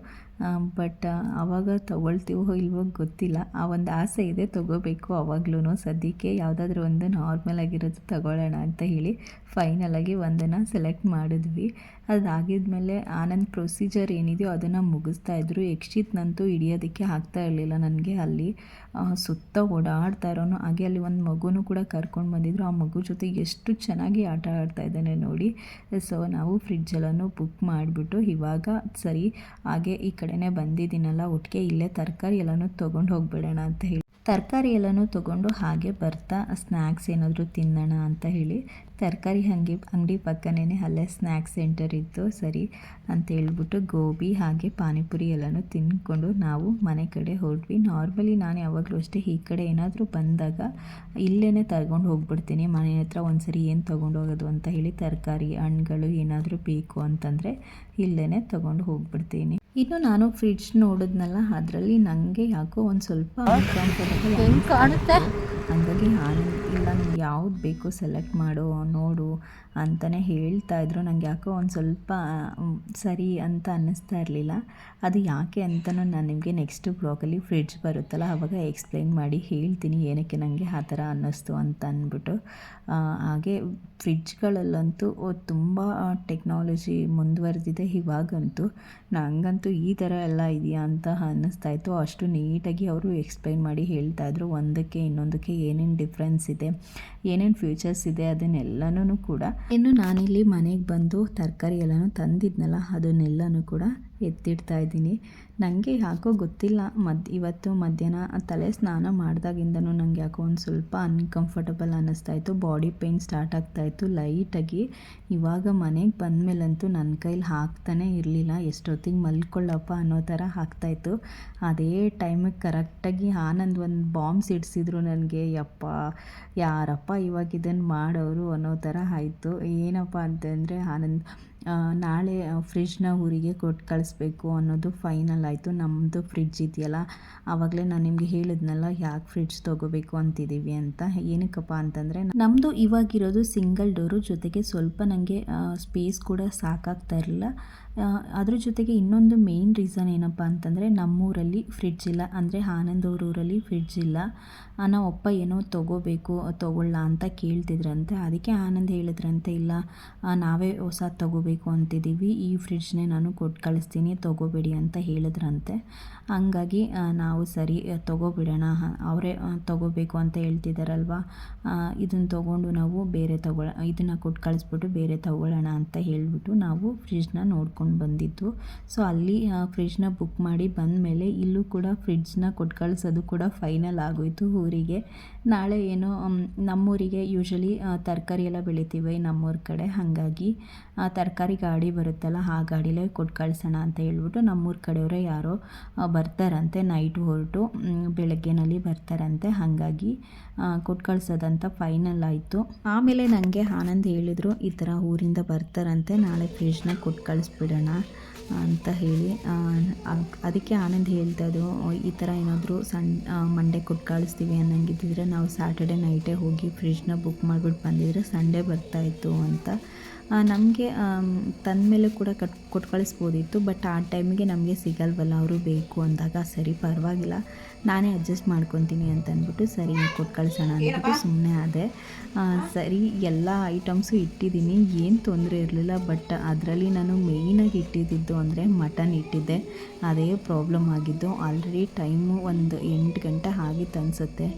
ಬಟ್ ಆವಾಗ ತೊಗೊಳ್ತೀವೋ ಇಲ್ವೋ ಗೊತ್ತಿಲ್ಲ. ಆ ಒಂದು ಆಸೆ ಇದೆ, ತೊಗೋಬೇಕು ಆವಾಗ್ಲೂ. ಸದ್ಯಕ್ಕೆ ಯಾವುದಾದ್ರೂ ಒಂದು ನಾರ್ಮಲ್ ಆಗಿರೋದು ತಗೊಳ್ಳೋಣ ಅಂತ ಹೇಳಿ ಫೈನಲಾಗಿ ಒಂದನ್ನು ಸೆಲೆಕ್ಟ್ ಮಾಡಿದ್ವಿ. ಅದಾಗಿದ್ಮೇಲೆ ಆನಂದ್ ಪ್ರೊಸೀಜರ್ ಏನಿದೆಯೋ ಅದನ್ನು ಮುಗಿಸ್ತಾಯಿದ್ರು. ಯಕ್ಷಿತ್ನಂತೂ ಹಿಡಿಯೋದಕ್ಕೆ ಆಗ್ತಾ ಇರಲಿಲ್ಲ ನನಗೆ. ಅಲ್ಲಿ ಸುತ್ತ ಓಡಾಡ್ತಾ ಇರೋನು. ಹಾಗೆ ಅಲ್ಲಿ ಒಂದು ಮಗುನೂ ಕೂಡ ಕರ್ಕೊಂಡು ಬಂದಿದ್ರು. ಆ ಮಗು ಜೊತೆ ಎಷ್ಟು ಚೆನ್ನಾಗಿ ಆಟ ಆಡ್ತಾ ಇದ್ದಾನೆ ನೋಡಿ. ಸೊ ನಾವು ಫ್ರಿಡ್ಜೆಲ್ಲನೂ ಬುಕ್ ಮಾಡಿಬಿಟ್ಟು ಇವಾಗ ಸರಿ ಹಾಗೆ ಈ ಕಡೆನೇ ಬಂದಿದ್ದೀನಲ್ಲ ಒಟ್ಟಿಗೆ ಇಲ್ಲೇ ತರಕಾರಿ ಎಲ್ಲನೂ ತೊಗೊಂಡು ಹೋಗ್ಬಿಡೋಣ ಅಂತ ಹೇಳಿ ತರಕಾರಿ ಎಲ್ಲನೂ ತೊಗೊಂಡು ಹಾಗೆ ಬರ್ತಾ ಸ್ನ್ಯಾಕ್ಸ್ ಏನಾದರೂ ತಿನ್ನೋಣ ಅಂತ ಹೇಳಿ ತರಕಾರಿ ಅಂಗಡಿ ಪಕ್ಕನೇ ಅಲ್ಲೇ ಸ್ನ್ಯಾಕ್ಸ್ ಸೆಂಟರ್ ಇತ್ತು. ಸರಿ ಅಂತ ಹೇಳ್ಬಿಟ್ಟು ಗೋಬಿ ಹಾಗೆ ಪಾನಿಪುರಿ ಎಲ್ಲನೂ ತಿಂದ್ಕೊಂಡು ನಾವು ಮನೆ ಕಡೆ ಹೊರಟ್ವಿ. ನಾರ್ಮಲಿ ನಾನು ಯಾವಾಗಲೂ ಅಷ್ಟೇ ಈ ಕಡೆ ಏನಾದರೂ ಬಂದಾಗ ಇಲ್ಲೇ ತಗೊಂಡು ಹೋಗ್ಬಿಡ್ತೀನಿ. ಮನೆ ಹತ್ರ ಒಂದ್ಸರಿ ಏನು ತೊಗೊಂಡು ಹೋಗೋದು ಅಂತ ಹೇಳಿ ತರಕಾರಿ ಹಣ್ಣುಗಳು ಏನಾದರೂ ಬೇಕು ಅಂತಂದರೆ ಇಲ್ಲೇ ತೊಗೊಂಡು ಹೋಗ್ಬಿಡ್ತೀನಿ. ಇನ್ನು ನಾನು ಫ್ರಿಡ್ಜ್ ನೋಡಿದ್ನಲ್ಲ, ಅದರಲ್ಲಿ ನನಗೆ ಯಾಕೋ ಒಂದು ಸ್ವಲ್ಪ ಹೆಂಗೆ ಕಾಣುತ್ತೆ. ಹಾಗಾಗಿ ಇಲ್ಲ ನಿಮ್ಗೆ ಯಾವ್ದು ಬೇಕು ಸೆಲೆಕ್ಟ್ ಮಾಡು ನೋಡು ಅಂತಲೇ ಹೇಳ್ತಾಯಿದ್ರು. ನನಗೆ ಯಾಕೋ ಒಂದು ಸ್ವಲ್ಪ ಸರಿ ಅಂತ ಅನ್ನಿಸ್ತಾ ಇರಲಿಲ್ಲ. ಅದು ಯಾಕೆ ಅಂತಲೂ ನಾನು ನಿಮಗೆ ನೆಕ್ಸ್ಟ್ ಬ್ಲಾಗಲ್ಲಿ ಫ್ರಿಡ್ಜ್ ಬರುತ್ತಲ್ಲ ಆವಾಗ ಎಕ್ಸ್ಪ್ಲೈನ್ ಮಾಡಿ ಹೇಳ್ತೀನಿ ಏನಕ್ಕೆ ನನಗೆ ಆ ಥರ ಅನ್ನಿಸ್ತು ಅಂತ ಅಂದ್ಬಿಟ್ಟು. ಹಾಗೆ ಫ್ರಿಡ್ಜ್ಗಳಲ್ಲಂತೂ ತುಂಬ ಟೆಕ್ನಾಲಜಿ ಮುಂದುವರೆದಿದೆ ಇವಾಗಂತೂ. ನನಗಂತೂ ಈ ಥರ ಎಲ್ಲ ಇದೆಯಾ ಅಂತ ಅನ್ನಿಸ್ತಾಯಿತ್ತು. ಅಷ್ಟು ನೀಟಾಗಿ ಅವರು ಎಕ್ಸ್ಪ್ಲೈನ್ ಮಾಡಿ ಹೇಳ್ತಾಯಿದ್ರು ಒಂದಕ್ಕೆ ಇನ್ನೊಂದಕ್ಕೆ ಏನೇನು ಡಿಫ್ರೆನ್ಸ್ ಇದೆ, ಏನೇನು ಫ್ಯೂಚರ್ಸ್ ಇದೆ ಅದನ್ನೆಲ್ಲನೂ ಕೂಡ. ಇನ್ನು ನಾನಿಲ್ಲಿ ಮನೆಗೆ ಬಂದು ತರಕಾರಿ ಎಲ್ಲನೂ ತಂದಿದ್ನಲ್ಲ ಅದನ್ನೆಲ್ಲನೂ ಕೂಡ ಎತ್ತಿಡ್ತಾ ಇದ್ದೀನಿ. ನನಗೆ ಯಾಕೋ ಗೊತ್ತಿಲ್ಲ, ಇವತ್ತು ಮಧ್ಯಾಹ್ನ ತಲೆ ಸ್ನಾನ ಮಾಡಿದಾಗಿಂದನೂ ನನಗೆ ಯಾಕೋ ಒಂದು ಸ್ವಲ್ಪ ಅನ್ಕಂಫರ್ಟಬಲ್ ಅನ್ನಿಸ್ತಾಯಿತ್ತು. ಬಾಡಿ ಪೇಯ್ನ್ ಸ್ಟಾರ್ಟ್ ಆಗ್ತಾಯಿತ್ತು ಲೈಟಾಗಿ. ಇವಾಗ ಮನೆಗೆ ಬಂದಮೇಲಂತೂ ನನ್ನ ಕೈಲಿ ಹಾಕ್ತಾನೇ ಇರಲಿಲ್ಲ. ಎಷ್ಟೊತ್ತಿಗೆ ಮಲ್ಕೊಳ್ಳಪ್ಪ ಅನ್ನೋ ಥರ ಆಗ್ತಾಯಿತ್ತು. ಅದೇ ಟೈಮಿಗೆ ಕರೆಕ್ಟಾಗಿ ಆನಂದ್ ಒಂದು ಬಾಂಬ್ ಸಿಡಿಸಿದ್ರು ನನಗೆ. ಯಪ್ಪ ಯಾರಪ್ಪ ಇವಾಗ ಇದನ್ನು ಮಾಡೋರು ಅನ್ನೋ ಥರ ಆಯಿತು. ಏನಪ್ಪ ಅಂತಂದರೆ ಆನಂದ್ ನಾಳೆ ಫ್ರಿಡ್ಜ್ನ ಊರಿಗೆ ಕೊಟ್ಟು ಕಳಿಸ್ಬೇಕು ಅನ್ನೋದು ಫೈನಲ್ ಆಯಿತು. ನಮ್ಮದು ಫ್ರಿಡ್ಜ್ ಇದೆಯಲ್ಲ, ಆವಾಗಲೇ ನಾನು ನಿಮಗೆ ಹೇಳಿದ್ನಲ್ಲ ಯಾಕೆ ಫ್ರಿಡ್ಜ್ ತೊಗೋಬೇಕು ಅಂತಿದ್ದೀವಿ ಅಂತ. ಏನಕ್ಕಪ್ಪ ಅಂತಂದರೆ ನಮ್ಮದು ಇವಾಗಿರೋದು ಸಿಂಗಲ್ ಡೋರು, ಜೊತೆಗೆ ಸ್ವಲ್ಪ ನನಗೆ ಸ್ಪೇಸ್ ಕೂಡ ಸಾಕಾಗ್ತಾ ಇರಲಿಲ್ಲ. ಅದ್ರ ಜೊತೆಗೆ ಇನ್ನೊಂದು ಮೇನ್ ರೀಸನ್ ಏನಪ್ಪ ಅಂತಂದರೆ ನಮ್ಮೂರಲ್ಲಿ ಫ್ರಿಡ್ಜ್ ಇಲ್ಲ, ಅಂದರೆ ಆನಂದ್ ಅವ್ರ ಊರಲ್ಲಿ ಫ್ರಿಡ್ಜ್ ಇಲ್ಲ. ನಾವು ಅಪ್ಪ ಏನೋ ತೊಗೊಳ್ಳ ಅಂತ ಕೇಳ್ತಿದ್ರಂತೆ. ಅದಕ್ಕೆ ಆನಂದ್ ಹೇಳಿದ್ರಂತೆ ಇಲ್ಲ ನಾವೇ ಹೊಸ ತೊಗೋಬೇಕು ಅಂತಿದ್ದೀವಿ, ಈ ಫ್ರಿಡ್ಜ್ನೇ ನಾನು ಕೊಟ್ಟು ಕಳಿಸ್ತೀನಿ ತೊಗೋಬೇಡಿ ಅಂತ ಹೇಳಿದ್ರಂತೆ. ಹಂಗಾಗಿ ನಾವು ಸರಿ ತೊಗೋಬಿಡೋಣ, ಅವರೇ ತೊಗೋಬೇಕು ಅಂತ ಹೇಳ್ತಿದ್ದಾರಲ್ವ, ಇದನ್ನು ತೊಗೊಂಡು ನಾವು ಇದನ್ನು ಕೊಟ್ಟು ಕಳಿಸ್ಬಿಟ್ಟು ಬೇರೆ ತೊಗೊಳ್ಳೋಣ ಅಂತ ಹೇಳಿಬಿಟ್ಟು ನಾವು ಫ್ರಿಡ್ಜ್ನ ನೋಡ್ಕೊಂಡು ಬಂದಿದ್ದು. ಸೊ ಅಲ್ಲಿ ಫ್ರಿಡ್ಜ್ನ ಬುಕ್ ಮಾಡಿ ಬಂದಮೇಲೆ ಇಲ್ಲೂ ಕೂಡ ಫ್ರಿಡ್ಜ್ನ ಕೊಟ್ಟು ಕಳಿಸೋದು ಕೂಡ ಫೈನಲ್ ಆಗೋಯಿತು ಊರಿಗೆ. ನಾಳೆ ಏನೋ ನಮ್ಮೂರಿಗೆ ಯೂಶ್ವಲಿ ತರಕಾರಿ ಎಲ್ಲ ಬೆಳಿತೀವಿ ನಮ್ಮೂರ ಕಡೆ, ಹಾಗಾಗಿ ತರಕಾರಿ ಗಾಡಿ ಬರುತ್ತಲ್ಲ ಆ ಗಾಡಿಲೇ ಕೊಟ್ಟು ಕಳಿಸೋಣ ಅಂತ ಹೇಳ್ಬಿಟ್ಟು ನಮ್ಮೂರ ಕಡೆಯವರೇ ಯಾರೋ ಬರ್ತಾರಂತೆ, ನೈಟ್ ಹೊರಟು ಬೆಳಗ್ಗೆನಲ್ಲಿ ಬರ್ತಾರಂತೆ. ಹಾಗಾಗಿ ಕೊಟ್ಟು ಕಳ್ಸೋದಂತ ಫೈನಲ್ ಆಯಿತು. ಆಮೇಲೆ ನನಗೆ ಆನಂದ್ ಹೇಳಿದರು ಈ ಥರ ಊರಿಂದ ಬರ್ತಾರಂತೆ, ನಾಳೆ ಫ್ರಿಡ್ಜ್ನ ಕೊಟ್ಟು ಕಳಿಸ್ಬಿಡೋಣ ಅಂತ ಹೇಳಿ. ಅದಕ್ಕೆ ಆನಂದ್ ಹೇಳ್ತಾಯಿದ್ರು ಈ ಥರ ಏನಾದರೂ ಮಂಡೇ ಕೊಟ್ಟು ಕಳಿಸ್ತೀವಿ ಅನ್ನಂಗಿದ್ದಿದ್ರೆ ನಾವು ಸ್ಯಾಟರ್ಡೆ ನೈಟೇ ಹೋಗಿ ಫ್ರಿಡ್ಜ್ನ ಬುಕ್ ಮಾಡಿಬಿಟ್ಟು ಬಂದಿದ್ರೆ ಸಂಡೇ ಬರ್ತಾಯಿತ್ತು ಅಂತ. ನಮಗೆ ತಂದಮೇಲೆ ಕೂಡ ಕೊಟ್ಟು ಕಳಿಸ್ಬೋದಿತ್ತು, ಬಟ್ ಆ ಟೈಮಿಗೆ ನಮಗೆ ಸಿಗಲ್ವಲ್ಲ ಅವರು ಬೇಕು ಅಂದಾಗ. ಸರಿ ಪರವಾಗಿಲ್ಲ ನಾನೇ ಅಡ್ಜಸ್ಟ್ ಮಾಡ್ಕೊತೀನಿ ಅಂತ ಅಂದ್ಬಿಟ್ಟು ಸರಿ ಕೊಟ್ಟು ಕಳಿಸೋಣ ಅಂದ್ಬಿಟ್ಟು ಸುಮ್ಮನೆ ಆದೆ. ಸರಿ ಎಲ್ಲ ಐಟಮ್ಸು ಇಟ್ಟಿದ್ದೀನಿ, ಏನು ತೊಂದರೆ ಇರಲಿಲ್ಲ. ಬಟ್ ಅದರಲ್ಲಿ ನಾನು ಮೇಯ್ನಾಗಿ ಇಟ್ಟಿದ್ದು ಅಂದರೆ ಮಟನ್ ಇಟ್ಟಿದ್ದೆ, ಅದೇ ಪ್ರಾಬ್ಲಮ್ ಆಗಿದ್ದು. ಆಲ್ರೆಡಿ ಟೈಮು ಒಂದು 8 ಗಂಟೆ ಆಗಿತ್ತು ಅನಿಸುತ್ತೆ.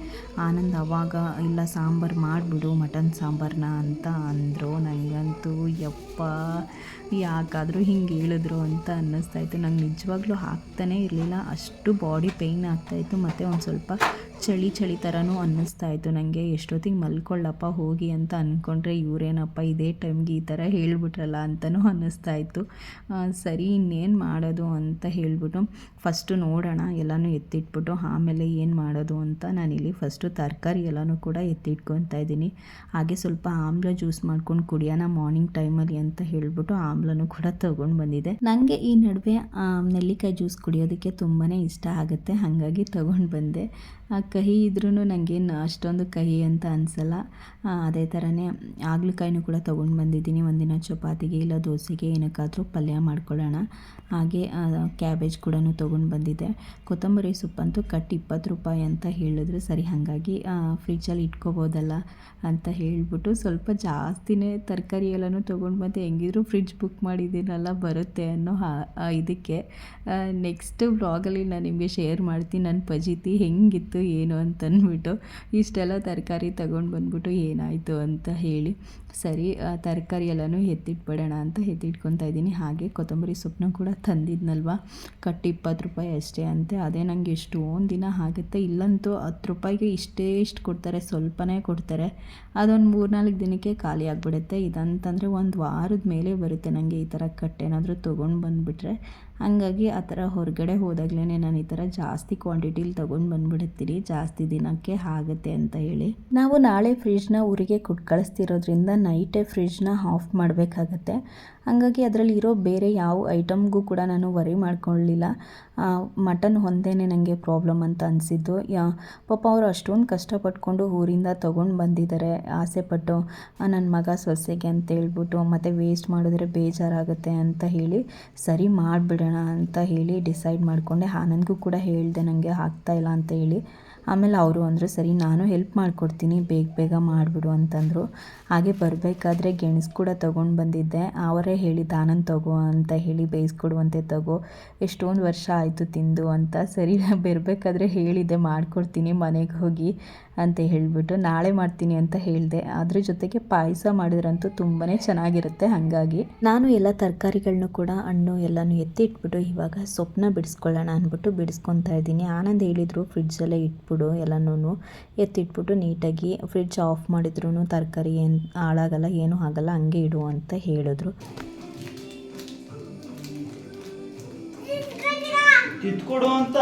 ಆನಂದ್ ಅವಾಗ ಇಲ್ಲ ಸಾಂಬಾರು ಮಾಡಿಬಿಡು ಮಟನ್ ಸಾಂಬಾರನ್ನ ಅಂತ ಅಂದರು. ನನಗಂತೂ ಯಪ್ಪ ಯಾಕಾದರೂ ಹಿಂಗೆ ಹೇಳಿದ್ರು ಅಂತ ಅನ್ನಿಸ್ತಾಯಿತ್ತು. ನಂಗೆ ನಿಜವಾಗ್ಲೂ ಆಗ್ತಾನೇ ಇರಲಿಲ್ಲ, ಅಷ್ಟು ಬಾಡಿ ಪೇಯ್ನ್ ಆಗ್ತಾಯಿತ್ತು. ಮತ್ತು ಒಂದು ಸ್ವಲ್ಪ ಚಳಿ ಥರನೂ ಅನ್ನಿಸ್ತಾಯಿತ್ತು ನನಗೆ. ಎಷ್ಟೊತ್ತಿಗೆ ಮಲ್ಕೊಳ್ಳಪ್ಪ ಹೋಗಿ ಅಂತ ಅಂದ್ಕೊಂಡ್ರೆ ಇವರೇನಪ್ಪ ಇದೇ ಟೈಮ್ಗೆ ಈ ಥರ ಹೇಳ್ಬಿಟ್ರಲ್ಲ ಅಂತಲೂ ಅನ್ನಿಸ್ತಾಯಿತ್ತು. ಸರಿ ಇನ್ನೇನು ಮಾಡೋದು ಅಂತ ಹೇಳಿಬಿಟ್ಟು ಫಸ್ಟು ನೋಡೋಣ ಎಲ್ಲನೂ ಎತ್ತಿಟ್ಬಿಟ್ಟು ಆಮೇಲೆ ಏನು ಮಾಡೋದು ಅಂತ ನಾನಿಲ್ಲಿ ಫಸ್ಟು ತರಕಾರಿ ಎಲ್ಲನೂ ಕೂಡ ಎತ್ತಿಟ್ಕೊತಾ ಇದ್ದೀನಿ. ಹಾಗೆ ಸ್ವಲ್ಪ ಆಮ್ಲ ಜ್ಯೂಸ್ ಮಾಡ್ಕೊಂಡು ಕುಡಿಯೋಣ ಮಾರ್ನಿಂಗ್ ಟೈಮಲ್ಲಿ ಅಂತ ಹೇಳಿಬಿಟ್ಟು ಆಮ್ಲನೂ ಕೂಡ ತೊಗೊಂಡು ಬಂದಿದ್ದೆ. ನನಗೆ ಈ ನಡುವೆ ನೆಲ್ಲಿಕಾಯಿ ಜ್ಯೂಸ್ ಕುಡಿಯೋದಕ್ಕೆ ತುಂಬಾ ಇಷ್ಟ ಆಗುತ್ತೆ, ಹಾಗಾಗಿ ತೊಗೊಂಡು ಬಂದೆ. ಕಹಿ ಇದ್ರೂ ನನಗೇನು ಅಷ್ಟೊಂದು ಕಹಿ ಅಂತ ಅನಿಸಲ್ಲ. ಅದೇ ಥರನೇ ಹಾಗಲಕಾಯಿನೂ ಕೂಡ ತೊಗೊಂಡು ಬಂದಿದ್ದೀನಿ. ಒಂದಿನ ಚಪಾತಿಗೆ ಇಲ್ಲ ದೋಸೆಗೆ ಏನಕ್ಕಾದರೂ ಪಲ್ಯ ಮಾಡ್ಕೊಳ್ಳೋಣ. ಹಾಗೆ ಕ್ಯಾಬೇಜ್ ಕೂಡ ತೊಗೊಂಡು ಬಂದಿದ್ದೆ. ಕೊತ್ತಂಬರಿ ಸೊಪ್ಪಂತೂ ಕಟ್ 20 ರೂಪಾಯಿ ಅಂತ ಹೇಳಿದ್ರು. ಸರಿ ಹಾಗಾಗಿ ಫ್ರಿಡ್ಜಲ್ಲಿ ಇಟ್ಕೋಬೋದಲ್ಲ ಅಂತ ಹೇಳಿಬಿಟ್ಟು ಸ್ವಲ್ಪ ಜಾಸ್ತಿನೇ ತರಕಾರಿ ಎಲ್ಲನೂ ತೊಗೊಂಡು ಬಂದು ಹೆಂಗಿದ್ರು ಫ್ರಿಡ್ಜ್ ಬುಕ್ ಮಾಡಿದ್ದೀನಲ್ಲ ಬರುತ್ತೆ ಅನ್ನೋ ಇದಕ್ಕೆ ನೆಕ್ಸ್ಟ್ ವ್ಲಾಗಲ್ಲಿ ನಾನು ನಿಮಗೆ ಶೇರ್ ಮಾಡ್ತೀನಿ ನನ್ನ ಫಜೀತಿ ಹೆಂಗಿತ್ತು ಏನು ಅಂತಂದ್ಬಿಟ್ಟು. ಇಷ್ಟೆಲ್ಲ ತರಕಾರಿ ತಗೊಂಡು ಬಂದ್ಬಿಟ್ಟು ಏನಾಯಿತು ಅಂತ ಹೇಳಿ. ಸರಿ ತರಕಾರಿ ಎಲ್ಲನೂ ಎತ್ತಿಟ್ಬಿಡೋಣ ಅಂತ ಎತ್ತಿಟ್ಕೊತಾ ಇದ್ದೀನಿ. ಹಾಗೆ ಕೊತ್ತಂಬರಿ ಸೊಪ್ಪನ್ನ ಕೂಡ ತಂದಿದ್ನಲ್ವ, ಕಟ್ಟು 20 ರೂಪಾಯಿ ಅಷ್ಟೇ ಅಂತೆ. ಅದೇ ನನಗೆ ಎಷ್ಟೊಂದು ದಿನ ಆಗುತ್ತೆ. ಇಲ್ಲಂತೂ 10 ರೂಪಾಯಿಗೆ ಇಷ್ಟು ಕೊಡ್ತಾರೆ, ಸ್ವಲ್ಪನೇ ಕೊಡ್ತಾರೆ. ಅದೊಂದು 3-4 ದಿನಕ್ಕೆ ಖಾಲಿ ಆಗಿಬಿಡುತ್ತೆ. ಇದಂತಂದರೆ ಒಂದು ವಾರದ ಮೇಲೆ ಬರುತ್ತೆ ನನಗೆ ಈ ಥರ ಕಟ್ಟೇನಾದರೂ ತೊಗೊಂಡು ಬಂದುಬಿಟ್ರೆ. ಹಂಗಾಗಿ ಆ ಥರ ಹೊರಗಡೆ ಹೋದಾಗಲೇ ನಾನು ಈ ಥರ ಜಾಸ್ತಿ ಕ್ವಾಂಟಿಟಿಲಿ ತೊಗೊಂಡು ಬಂದುಬಿಡುತ್ತೀನಿ, ಜಾಸ್ತಿ ದಿನಕ್ಕೆ ಆಗುತ್ತೆ ಅಂತ ಹೇಳಿ. ನಾವು ನಾಳೆ ಫ್ರಿಜ್ನ ಊರಿಗೆ ಕೊಟ್ಟು ಕಳಿಸ್ತಿರೋದ್ರಿಂದ ನೈಟೇ ಫ್ರಿಜ್ನ ಆಫ್ ಮಾಡಬೇಕಾಗತ್ತೆ. ಹಾಗಾಗಿ ಅದರಲ್ಲಿ ಇರೋ ಬೇರೆ ಯಾವ ಐಟಮ್ಗೂ ಕೂಡ ನಾನು ವರಿ ಮಾಡ್ಕೊಳ್ಳಿಲ್ಲ. ಮಟನ್ ಒಂದೇ ನನಗೆ ಪ್ರಾಬ್ಲಮ್ ಅಂತ ಅನಿಸಿದ್ದು. ಪಾಪ ಅವರು ಅಷ್ಟೊಂದು ಕಷ್ಟಪಟ್ಕೊಂಡು ಊರಿಂದ ತೊಗೊಂಡು ಬಂದಿದ್ದಾರೆ, ಆಸೆಪಟ್ಟು ನನ್ನ ಮಗ ಸೊಸೆಗೆ ಅಂತ ಹೇಳ್ಬಿಟ್ಟು. ಮತ್ತು ವೇಸ್ಟ್ ಮಾಡಿದ್ರೆ ಬೇಜಾರಾಗುತ್ತೆ ಅಂತ ಹೇಳಿ ಸರಿ ಮಾಡಿಬಿಡೋಣ ಅಂತ ಹೇಳಿ ಡಿಸೈಡ್ ಮಾಡಿಕೊಂಡೆ. ನನಗೂ ಕೂಡ ಹೇಳಿದೆ ನನಗೆ ಆಗ್ತಾಯಿಲ್ಲ ಅಂತ ಹೇಳಿ. ಆಮೇಲೆ ಅವರು ಅಂದರು ಸರಿ ನಾನು ಹೆಲ್ಪ್ ಮಾಡಿಕೊಡ್ತೀನಿ, ಬೇಗ ಮಾಡಿಬಿಡು ಅಂತಂದರು. ಹಾಗೆ ಬರಬೇಕಾದ್ರೆ ಗೆಣಸು ಕೂಡ ತೊಗೊಂಡು ಬಂದಿದ್ದೆ. ಅವರೇ ಹೇಳಿದ್ದು ಆನಂದ್ ತಗೋ ಅಂತ ಹೇಳಿ, ಬೇಯಿಸ್ಕೊಡುವಂತೆ ತಗೋ, ಎಷ್ಟೊಂದು ವರ್ಷ ಆಯಿತು ತಿಂದು ಅಂತ. ಸರಿ ಬರಬೇಕಾದ್ರೆ ಹೇಳಿದ್ದೆ ಮಾಡಿಕೊಡ್ತೀನಿ ಮನೆಗೆ ಹೋಗಿ ಅಂತ ಹೇಳಿಬಿಟ್ಟು. ನಾಳೆ ಮಾಡ್ತೀನಿ ಅಂತ ಹೇಳಿದೆ. ಅದ್ರ ಜೊತೆಗೆ ಪಾಯಸ ಮಾಡಿದ್ರಂತೂ ತುಂಬಾ ಚೆನ್ನಾಗಿರುತ್ತೆ. ಹಾಗಾಗಿ ನಾನು ಎಲ್ಲ ತರಕಾರಿಗಳನ್ನೂ ಕೂಡ ಹಣ್ಣು ಎಲ್ಲನೂ ಎತ್ತಿಟ್ಬಿಟ್ಟು ಇವಾಗ ಸೊಪ್ಪನ್ನ ಬಿಡಿಸ್ಕೊಳ್ಳೋಣ ಅಂದ್ಬಿಟ್ಟು ಬಿಡಿಸ್ಕೊತಾ ಇದ್ದೀನಿ. ಆನಂದ್ ಹೇಳಿದರು ಫ್ರಿಡ್ಜಲ್ಲೇ ಇಟ್ಬಿಡು ಎಲ್ಲನೂ, ಎತ್ತಿಟ್ಬಿಟ್ಟು ನೀಟಾಗಿ ಫ್ರಿಡ್ಜ್ ಆಫ್ ಮಾಡಿದ್ರು ತರಕಾರಿ ಏನು ಹಾಳಾಗಲ್ಲ, ಏನೂ ಆಗಲ್ಲ, ಹಂಗೆ ಇಡು ಅಂತ ಹೇಳಿದ್ರು. ಕಿತ್ಕೊಡು ಅಂತ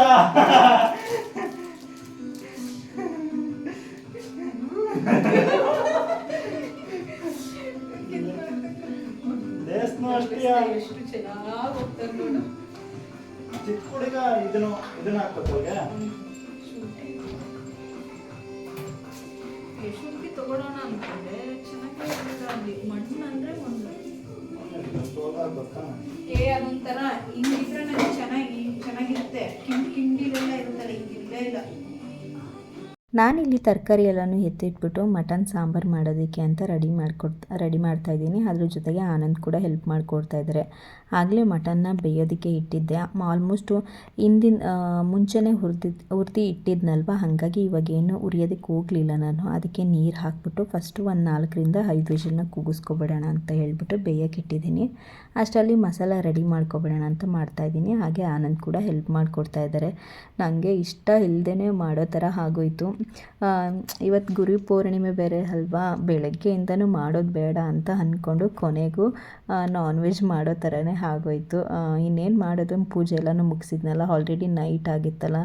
ಎಷ್ಟು ಚೆನ್ನಾಗಿ ಹೋಗ್ತಾರೆ ನೋಡು. ಚಿತ್ಕೊಡಿಗ ಇದನ್ನ ಹಾಕೋದ್ರಾಗ ಶುಂಠಿ ತಗೊಳ್ಳೋಣ ಅನ್ಕೊಂಡೆ. ಚೆನ್ನಾಗಿ ಮಣ್ಣು ಅಂದ್ರೆ ಒಂದು ಅದೊಂಥರ ಹಿಂಗಿದ್ರೆ ನನಗೆ ಚೆನ್ನಾಗಿರುತ್ತೆ. ಕಿಂಡಿಲೆಲ್ಲ ಇರುತ್ತಲ್ಲ, ಹಿಂಗಿಲ್ಲೇ ಇಲ್ಲ. ನಾನಿಲ್ಲಿ ತರಕಾರಿ ಎಲ್ಲನೂ ಎತ್ತಿಟ್ಬಿಟ್ಟು ಮಟನ್ ಸಾಂಬಾರು ಮಾಡೋದಕ್ಕೆ ಅಂತ ರೆಡಿ ಮಾಡ್ತಾಯಿದ್ದೀನಿ. ಅದ್ರ ಜೊತೆಗೆ ಆನಂದ್ ಕೂಡ ಹೆಲ್ಪ್ ಮಾಡಿಕೊಡ್ತಾ ಇದ್ದಾರೆ. ಆಗಲೇ ಮಟನ್ನ ಬೇಯೋದಕ್ಕೆ ಇಟ್ಟಿದ್ದೆ. ಆಲ್ಮೋಸ್ಟು ಮುಂಚೆನೇ ಹುರಿದು ಇಟ್ಟಿದ್ನಲ್ವ, ಹಾಗಾಗಿ ಇವಾಗೇನು ಉರಿಯೋದಕ್ಕೆ ಹೋಗಲಿಲ್ಲ ನಾನು. ಅದಕ್ಕೆ ನೀರು ಹಾಕ್ಬಿಟ್ಟು ಫಸ್ಟು ಒಂದು 4-5 ವಿಷಲ್ನ ಕೂಗಿಸ್ಕೊಬಿಡೋಣ ಅಂತ ಹೇಳ್ಬಿಟ್ಟು ಬೇಯಕ್ಕೆ ಇಟ್ಟಿದ್ದೀನಿ. ಅಷ್ಟರಲ್ಲಿ ಮಸಾಲ ರೆಡಿ ಮಾಡ್ಕೊಬಿಡೋಣ ಅಂತ ಮಾಡ್ತಾಯಿದ್ದೀನಿ. ಹಾಗೆ ಆನಂದ್ ಕೂಡ ಹೆಲ್ಪ್ ಮಾಡಿಕೊಡ್ತಾ ಇದ್ದಾರೆ. ನನಗೆ ಇಷ್ಟ ಇಲ್ಲದೇ ಮಾಡೋ ಥರ ಆಗೋಯ್ತು. ಇವತ್ತು ಗುರು ಪೌರ್ಣಿಮೆ ಬೇರೆ ಅಲ್ವಾ, ಬೆಳಗ್ಗೆಯಿಂದನೂ ಮಾಡೋದು ಬೇಡ ಅಂತ ಅಂದ್ಕೊಂಡು ಕೊನೆಗೂ ನಾನ್ ವೆಜ್ ಮಾಡೋ ಥರನೇ ಆಗೋಯ್ತು. ಇನ್ನೇನು ಮಾಡೋದು, ಪೂಜೆ ಎಲ್ಲನೂ ಮುಗಿಸಿದ್ನಲ್ಲ, ಆಲ್ರೆಡಿ ನೈಟ್ ಆಗಿತ್ತಲ್ಲ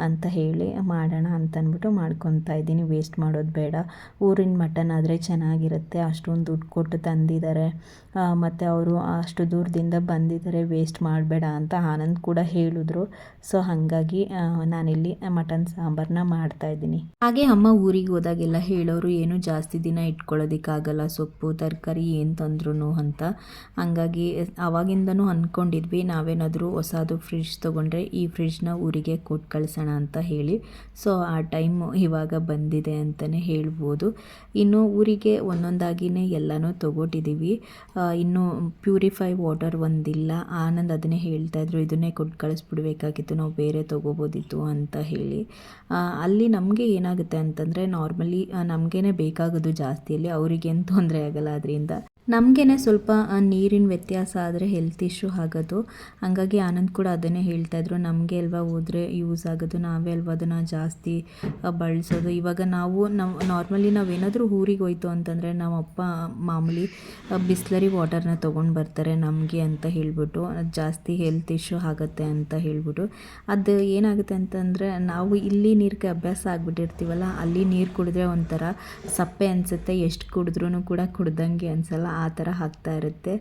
ಅಂತ ಹೇಳಿ ಮಾಡೋಣ ಅಂತ ಅಂದ್ಬಿಟ್ಟು ಮಾಡ್ಕೊತಾ ಇದ್ದೀನಿ. ವೇಸ್ಟ್ ಮಾಡೋದು ಬೇಡ, ಊರಿನ ಮಟನ್ ಆದರೆ ಚೆನ್ನಾಗಿರುತ್ತೆ. ಅಷ್ಟೊಂದು ದುಡ್ಡು ಕೊಟ್ಟು ತಂದಿದ್ದಾರೆ, ಮತ್ತು ಅವರು ಅಷ್ಟು ದೂರದಿಂದ ಬಂದಿದ್ದಾರೆ, ವೇಸ್ಟ್ ಮಾಡಬೇಡ ಅಂತ ಆನಂದ್ ಕೂಡ ಹೇಳಿದ್ರು. ಸೊ ಹಾಗಾಗಿ ನಾನಿಲ್ಲಿ ಮಟನ್ ಸಾಂಬಾರನ್ನ ಮಾಡ್ತಾಯಿದ್ದೀನಿ. ಹಾಗೆ ಅಮ್ಮ ಊರಿಗೆ ಹೋದಾಗೆಲ್ಲ ಹೇಳೋರು ಏನು ಜಾಸ್ತಿ ದಿನ ಇಟ್ಕೊಳ್ಳೋದಕ್ಕಾಗಲ್ಲ, ಸೊಪ್ಪು ತರಕಾರಿ ಏನು ತಂದ್ರೂ ಅಂತ. ಹಾಗಾಗಿ ಆವಾಗಿಂದನೂ ಅಂದ್ಕೊಂಡಿದ್ವಿ ನಾವೇನಾದರೂ ಹೊಸದು ಫ್ರಿಡ್ಜ್ ತೊಗೊಂಡ್ರೆ ಈ ಫ್ರಿಡ್ಜ್ನ ಊರಿಗೆ ಕೊಟ್ಟು ಕಳಿಸೋಣ ಅಂತ ಹೇಳಿ. ಸೊ ಆ ಟೈಮು ಇವಾಗ ಬಂದಿದೆ ಅಂತಲೇ ಹೇಳ್ಬೋದು. ಇನ್ನು ಊರಿಗೆ ಒಂದೊಂದಾಗಿಯೇ ಎಲ್ಲನೂ ತೊಗೊಟ್ಟಿದ್ದೀವಿ. ಇನ್ನು ಪ್ಯೂರಿಫೈ ವಾಟರ್ ಒಂದಿಲ್ಲ. ಆನಂದ್ ಅದನ್ನೇ ಹೇಳ್ತಾಯಿದ್ರು, ಇದನ್ನೇ ಕೊಟ್ಟು ಕಳಿಸ್ಬಿಡ್ಬೇಕಾಗಿತ್ತು, ನಾವು ಬೇರೆ ತೊಗೋಬೋದಿತ್ತು ಅಂತ ಹೇಳಿ. ಅಲ್ಲಿ ನಮಗೆ ಏನಾಗುತ್ತೆ ಅಂತಂದರೆ, ನಾರ್ಮಲಿ ನಮಗೇ ಬೇಕಾಗೋದು ಜಾಸ್ತಿಯಲ್ಲಿ, ಅವರಿಗೇನು ತೊಂದರೆ ಆಗಲ್ಲ. ಅದರಿಂದ ನಮಗೇ ಸ್ವಲ್ಪ ನೀರಿನ ವ್ಯತ್ಯಾಸ ಆದರೆ ಹೆಲ್ತ್ ಇಶ್ಯೂ ಆಗೋದು. ಹಾಗಾಗಿ ಆನಂದ್ ಕೂಡ ಅದನ್ನೇ ಹೇಳ್ತಾಯಿದ್ರು, ನಮಗೆ ಅಲ್ವಾ ಹೋದರೆ ಯೂಸ್ ಆಗೋದು, ನಾವೇ ಅಲ್ವಾ ಅದನ್ನು ಜಾಸ್ತಿ ಬಳಸೋದು. ಇವಾಗ ನಾರ್ಮಲಿ ನಾವೇನಾದರೂ ಊರಿಗೆ ಹೋಯ್ತು ಅಂತಂದರೆ ನಮ್ಮ ಅಪ್ಪ ಮಾಮೂಲಿ ಬಿಸ್ಲರಿ ವಾಟರ್ನ ತೊಗೊಂಡು ಬರ್ತಾರೆ ನಮಗೆ ಅಂತ ಹೇಳ್ಬಿಟ್ಟು, ಜಾಸ್ತಿ ಹೆಲ್ತ್ ಇಶ್ಯೂ ಆಗುತ್ತೆ ಅಂತ ಹೇಳ್ಬಿಟ್ಟು. ಅದು ಏನಾಗುತ್ತೆ ಅಂತಂದರೆ, ನಾವು ಇಲ್ಲಿ ನೀರಿಗೆ ಅಭ್ಯಾಸ ಆಗಿಬಿಟ್ಟಿರ್ತೀವಲ್ಲ, ಅಲ್ಲಿ ನೀರು ಕುಡಿದ್ರೆ ಒಂಥರ ಸಪ್ಪೆ ಅನಿಸುತ್ತೆ, ಎಷ್ಟು ಕುಡಿದ್ರೂ ಕೂಡ ಕುಡ್ದಂಗೆ ಅನಿಸಲ್ಲ, ಆ ಥರ ಆಗ್ತಾ ಇರುತ್ತೆ.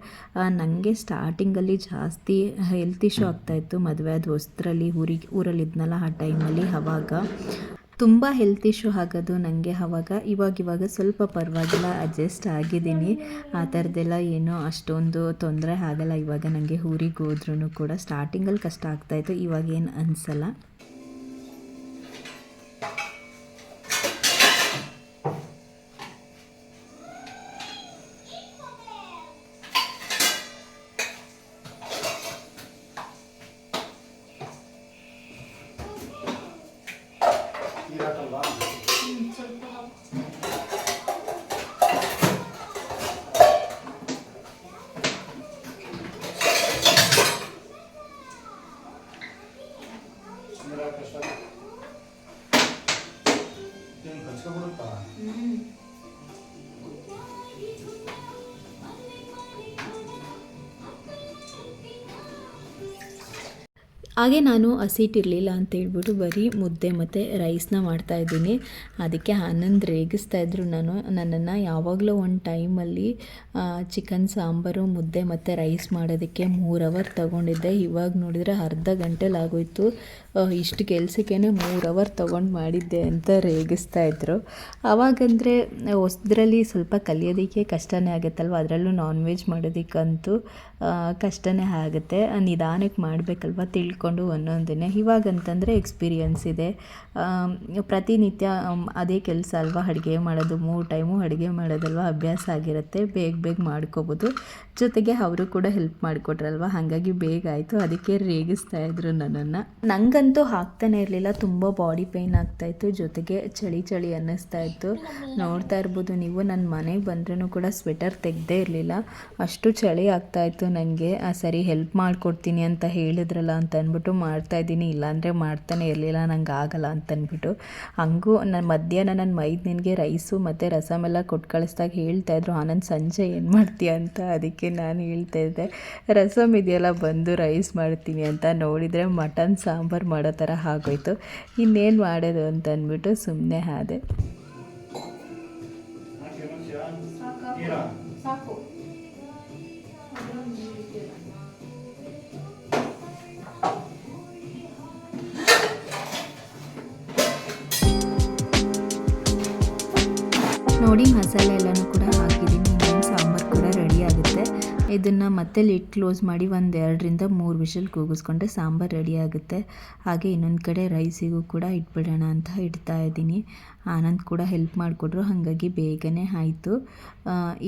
ನನಗೆ ಸ್ಟಾರ್ಟಿಂಗಲ್ಲಿ ಜಾಸ್ತಿ ಹೆಲ್ತ್ ಇಶ್ಯೂ ಆಗ್ತಾಯಿತ್ತು. ಮದುವೆ ಆದ ಹೊಸದ್ರಲ್ಲಿ ಊರಲ್ಲಿದ್ನಲ್ಲ ಆ ಟೈಮಲ್ಲಿ, ಆವಾಗ ತುಂಬ ಹೆಲ್ತ್ ಇಶ್ಯೂ ಆಗೋದು ನನಗೆ. ಇವಾಗ ಸ್ವಲ್ಪ ಪರವಾಗಿಲ್ಲ, ಅಡ್ಜಸ್ಟ್ ಆಗಿದ್ದೀನಿ. ಆ ಥರದ್ದೆಲ್ಲ ಏನೋ ಅಷ್ಟೊಂದು ತೊಂದರೆ ಆಗಲ್ಲ ಇವಾಗ ನನಗೆ. ಊರಿಗೆ ಹೋದ್ರೂ ಕೂಡ ಸ್ಟಾರ್ಟಿಂಗಲ್ಲಿ ಕಷ್ಟ ಆಗ್ತಾಯಿತ್ತು, ಇವಾಗೇನು ಅನಿಸಲ್ಲ. ಹಾಗೆ ನಾನು ಹಸಿಟ್ಟಿರಲಿಲ್ಲ ಅಂತ ಹೇಳ್ಬಿಟ್ಟು ಬರೀ ಮುದ್ದೆ ಮತ್ತು ರೈಸ್ನ ಮಾಡ್ತಾಯಿದ್ದೀನಿ. ಅದಕ್ಕೆ ಆನಂದ್ ರೇಗಿಸ್ತಾಯಿದ್ರು ನನ್ನನ್ನು. ಯಾವಾಗಲೂ ಒಂದು ಟೈಮಲ್ಲಿ ಚಿಕನ್ ಸಾಂಬಾರು ಮುದ್ದೆ ಮತ್ತು ರೈಸ್ ಮಾಡೋದಕ್ಕೆ 3 ಅವರ್ ತೊಗೊಂಡಿದ್ದೆ. ಇವಾಗ ನೋಡಿದರೆ ಅರ್ಧ ಗಂಟೆಲಿ ಆಗೋಯ್ತು. ಇಷ್ಟು ಕೆಲಸಕ್ಕೇ 3 ಅವರ್ ತೊಗೊಂಡು ಮಾಡಿದ್ದೆ ಅಂತ ರೇಗಿಸ್ತಾಯಿದ್ರು. ಆವಾಗಂದರೆ ಹೊಸದ್ರಲ್ಲಿ ಸ್ವಲ್ಪ ಕಲಿಯೋದಕ್ಕೆ ಕಷ್ಟನೇ ಆಗುತ್ತಲ್ವ, ಅದರಲ್ಲೂ ನಾನ್ ವೆಜ್ ಮಾಡೋದಕ್ಕಂತೂ ಕಷ್ಟನೇ ಆಗುತ್ತೆ. ನಿಧಾನಕ್ಕೆ ಮಾಡಬೇಕಲ್ವ, ತಿಳ್ಕೊಂಡು ಒಂದೊಂದೇ. ಇವಾಗಂತಂದರೆ ಎಕ್ಸ್ಪೀರಿಯನ್ಸ್ ಇದೆ. ಪ್ರತಿನಿತ್ಯ ಅದೇ ಕೆಲಸ ಅಲ್ವಾ, ಅಡುಗೆ ಮಾಡೋದು 3 ಟೈಮು ಅಡುಗೆ ಮಾಡೋದಲ್ವ, ಅಭ್ಯಾಸ ಆಗಿರುತ್ತೆ. ಬೇಗ ಮಾಡ್ಕೋಬೋದು. ಜೊತೆಗೆ ಅವರು ಕೂಡ ಹೆಲ್ಪ್ ಮಾಡಿಕೊಟ್ರಲ್ವ, ಹಾಗಾಗಿ ಬೇಗ ಆಯಿತು. ಅದಕ್ಕೆ ರೇಗಿಸ್ತಾಯಿದ್ರು ನನ್ನನ್ನು. ನನಗಂತೂ ಆಗ್ತಾನೆ ಇರಲಿಲ್ಲ, ತುಂಬ ಬಾಡಿ ಪೇಯ್ನ್ ಆಗ್ತಾಯಿತ್ತು, ಜೊತೆಗೆ ಚಳಿ ಅನ್ನಿಸ್ತಾ ಇತ್ತು. ನೋಡ್ತಾ ಇರ್ಬೋದು ನೀವು, ನನ್ನ ಮನೆಗೆ ಬಂದ್ರೂ ಕೂಡ ಸ್ವೆಟರ್ ತೆಗೆದೇ ಇರಲಿಲ್ಲ, ಅಷ್ಟು ಚಳಿ ಆಗ್ತಾಯಿತ್ತು ನನಗೆ. ಸರಿ ಹೆಲ್ಪ್ ಮಾಡಿಕೊಡ್ತೀನಿ ಅಂತ ಹೇಳಿದ್ರಲ್ಲ ಅಂತ ಅಂದ್ಬಿಟ್ಟು ಮಾಡ್ತಾಯಿದ್ದೀನಿ, ಇಲ್ಲಾಂದರೆ ಮಾಡ್ತಾನೆ ಇರಲಿಲ್ಲ, ನಂಗೆ ಆಗಲ್ಲ ಅಂತಂದ್ಬಿಟ್ಟು. ಹಂಗೂ ಮಧ್ಯಾಹ್ನ ನನ್ನ ಮೈದನಿಗೆ ರೈಸು ಮತ್ತು ರಸಮ್ ಎಲ್ಲ ಕೊಟ್ಟು ಕಳಿಸ್ದಾಗ ಹೇಳ್ತಾಯಿದ್ರು, ಆನಂದ್ ಸಂಜೆ ಏನು ಮಾಡ್ತೀಯ ಅಂತ. ಅದಕ್ಕೆ ನಾನು ಹೇಳ್ತಾಯಿದ್ದೆ, ರಸಮ್ ಇದೆಯಲ್ಲ ಬಂದು ರೈಸ್ ಮಾಡ್ತೀನಿ ಅಂತ. ನೋಡಿದರೆ ಮಟನ್ ಸಾಂಬಾರು ಮಾಡೋ ಥರ ಆಗೋಯ್ತು. ಇನ್ನೇನು ಮಾಡೋದು ಅಂತ ಅಂದ್ಬಿಟ್ಟು ಸುಮ್ಮನೆ ಆದೆ. ಸಾಕು. ನೋಡಿ ಮಸಾಲೆ ಎಲ್ಲನೂ ಕೂಡ ಹಾಕಿದ್ದೀನಿ. ಇನ್ನೇನು ಸಾಂಬಾರು ಕೂಡ ರೆಡಿ ಆಗುತ್ತೆ. ಇದನ್ನು ಮತ್ತೆ ಲಿಡ್ ಕ್ಲೋಸ್ ಮಾಡಿ 1-2 ರಿಂದ 3 ವಿಷಲ್ ಕೂಗಿಸ್ಕೊಂಡ್ರೆ ಸಾಂಬಾರು ರೆಡಿ ಆಗುತ್ತೆ. ಹಾಗೆ ಇನ್ನೊಂದು ಕಡೆ ರೈಸಿಗೂ ಕೂಡ ಇಟ್ಬಿಡೋಣ ಅಂತ ಇಡ್ತಾ ಇದ್ದೀನಿ. ಆನಂದ್ ಕೂಡ ಹೆಲ್ಪ್ ಮಾಡಿಕೊಟ್ರು, ಹಾಗಾಗಿ ಬೇಗನೆ ಆಯಿತು.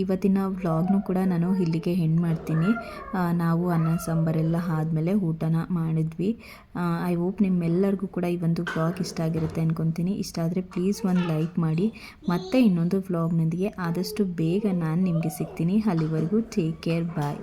ಇವತ್ತಿನ ವ್ಲಾಗ್ನೂ ಕೂಡ ನಾನು ಇಲ್ಲಿಗೆ ಎಂಡ್ ಮಾಡ್ತೀನಿ. ನಾವು ಅನ್ನ ಸಾಂಬಾರೆಲ್ಲ ಆದಮೇಲೆ ಊಟನ ಮಾಡಿದ್ವಿ. ಐ ಹೋಪ್ ನಿಮ್ಮೆಲ್ಲರಿಗೂ ಕೂಡ ಈ ಒಂದು ವ್ಲಾಗ್ ಇಷ್ಟ ಆಗಿರುತ್ತೆ ಅಂದ್ಕೊತೀನಿ. ಇಷ್ಟ ಆದರೆ ಪ್ಲೀಸ್ ಒಂದು ಲೈಕ್ ಮಾಡಿ. ಮತ್ತೆ ಇನ್ನೊಂದು ವ್ಲಾಗ್ನೊಂದಿಗೆ ಆದಷ್ಟು ಬೇಗ ನಾನು ನಿಮಗೆ ಸಿಗ್ತೀನಿ. ಅಲ್ಲಿವರೆಗೂ ಟೇಕ್ ಕೇರ್, ಬಾಯ್.